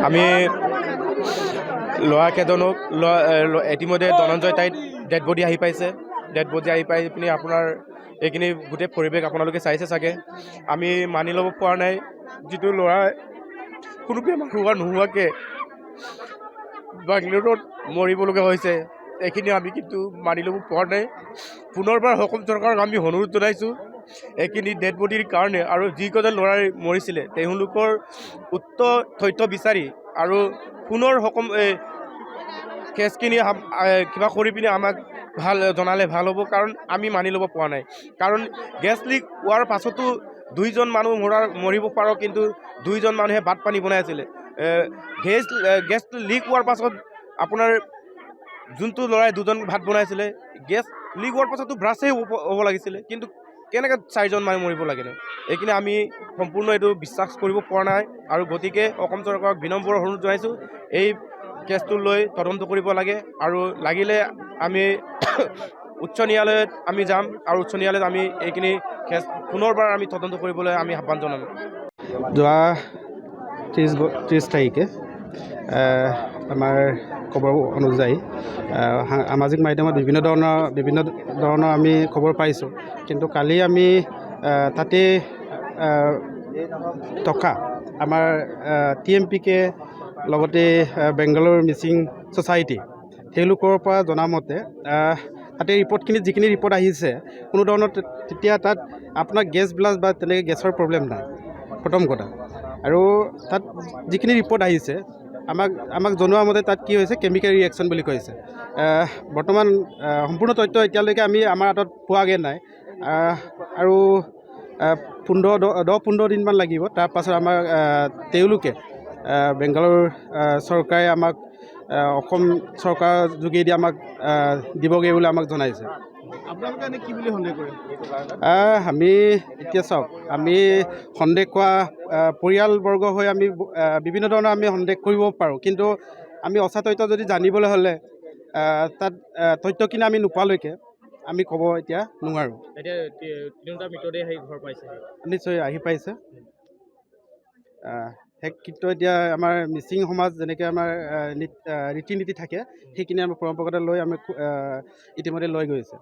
আমি ল'ৰাকেইজনক ইতিমধ্যে Dhananjay তাইত dead body আহি পাইছে। ডেড বডি আহি পাই পিনি আপোনাৰ এইখিনি গোটেই পৰিৱেশ আপোনালোকে চাইছে চাগে। আমি মানি ল'ব পৰা নাই যিটো ল'ৰা কোনো বেমাৰ নোহোৱাকৈ বাংগালুৰুত মৰিবলগীয়া হৈছে, এইখিনি আমি কিন্তু মানি ল'ব পৰা নাই। পুনৰবাৰ অসম চৰকাৰক আমি অনুৰোধ জনাইছোঁ এইখিনি ডেড বডিৰ কাৰণে, আৰু যিকেইজন ল'ৰাই মৰিছিলে তেওঁলোকৰ উত্তৰ তথ্য বিচাৰি আৰু পুনৰ কেছখিনি কিবা কৰি পিনি আমাক জনালে ভাল হ'ব, কাৰণ আমি মানি ল'ব পৰা নাই। কাৰণ গেছ লিক হোৱাৰ পাছতো 2জন মানুহ মৰিব পাৰোঁ, কিন্তু 2জন মানুহে ভাত পানী বনাই আছিলে। গেছ লিক হোৱাৰ পাছত আপোনাৰ যোনটো ল'ৰাই 2জন ভাত বনাইছিলে, গেছ লিক হোৱাৰ পাছতো ব্ৰাছেই হ'ব লাগিছিলে, কিন্তু কেনেকৈ 4জন মানুহ মৰিব লাগে? এইখিনি আমি সম্পূৰ্ণ এইটো বিশ্বাস কৰিব পৰা নাই, আৰু গতিকে অসম চৰকাৰক বিনম্ৰ অনুৰোধ জনাইছোঁ এই কেছটো লৈ তদন্ত কৰিব লাগে, আৰু লাগিলে আমি উচ্চ ন্যায়ালয়ত আমি যাম, আৰু উচ্চ ন্যায়ালয়ত আমি এইখিনি কেছ পুনৰবাৰ আমি তদন্ত কৰিবলৈ আমি আহ্বান জনাম। যোৱা 30 তাৰিখে আমাৰ খবৰ অনুযায়ী সামাজিক মাধ্যমত বিভিন্ন ধৰণৰ আমি খবৰ পাইছোঁ, কিন্তু কালি আমি তাতে থকা আমাৰ TMPK লগতে বেংগালুৰু মিচিং ছ'চাইটি তেওঁলোকৰ পৰা জনামতে তাতে যিখিনি ৰিপৰ্ট আহিছে, কোনো ধৰণৰ তেতিয়া তাত আপোনাৰ গেছ ব্লাষ্ট বা তেনেকৈ গেছৰ প্ৰব্লেম নাই, প্ৰথম কথা। আৰু তাত যিখিনি ৰিপৰ্ট আহিছে আমাক জনোৱা মতে তাত কি হৈছে, কেমিকেল ৰিয়েকশ্যন বুলি কৈছে। বৰ্তমান সম্পূৰ্ণ তথ্য এতিয়ালৈকে আমাৰ হাতত পোৱাগৈ নাই, আৰু 10-15 দিনমান লাগিব। তাৰপাছত তেওঁলোকে বেংগালুৰু চৰকাৰে আমাক অসম চৰকাৰৰ যোগেদি আমাক দিবগৈ বুলি আমাক জনাইছে। আপোনালোকে এনে কি বুলি সন্দেহ কৰে? আমি এতিয়া চাওক, আমি সন্দেহ কৰা পৰিয়ালবৰ্গ হৈ আমি বিভিন্ন ধৰণৰ আমি সন্দেহ কৰিব পাৰোঁ, কিন্তু আমি সঁচা তথ্য যদি জানিবলৈ হ'লে তাত তথ্যখিনি আমি নোপোৱালৈকে আমি ক'ব এতিয়া নোৱাৰোঁ। নিশ্চয় আহি পাইছে। কিন্তু এতিয়া আমাৰ মিচিং সমাজ যেনেকৈ আমাৰ ৰীতি নীতি থাকে, সেইখিনি আমাৰ পৰম্পৰাগত লৈ আমি ইতিমধ্যে লৈ গৈছে।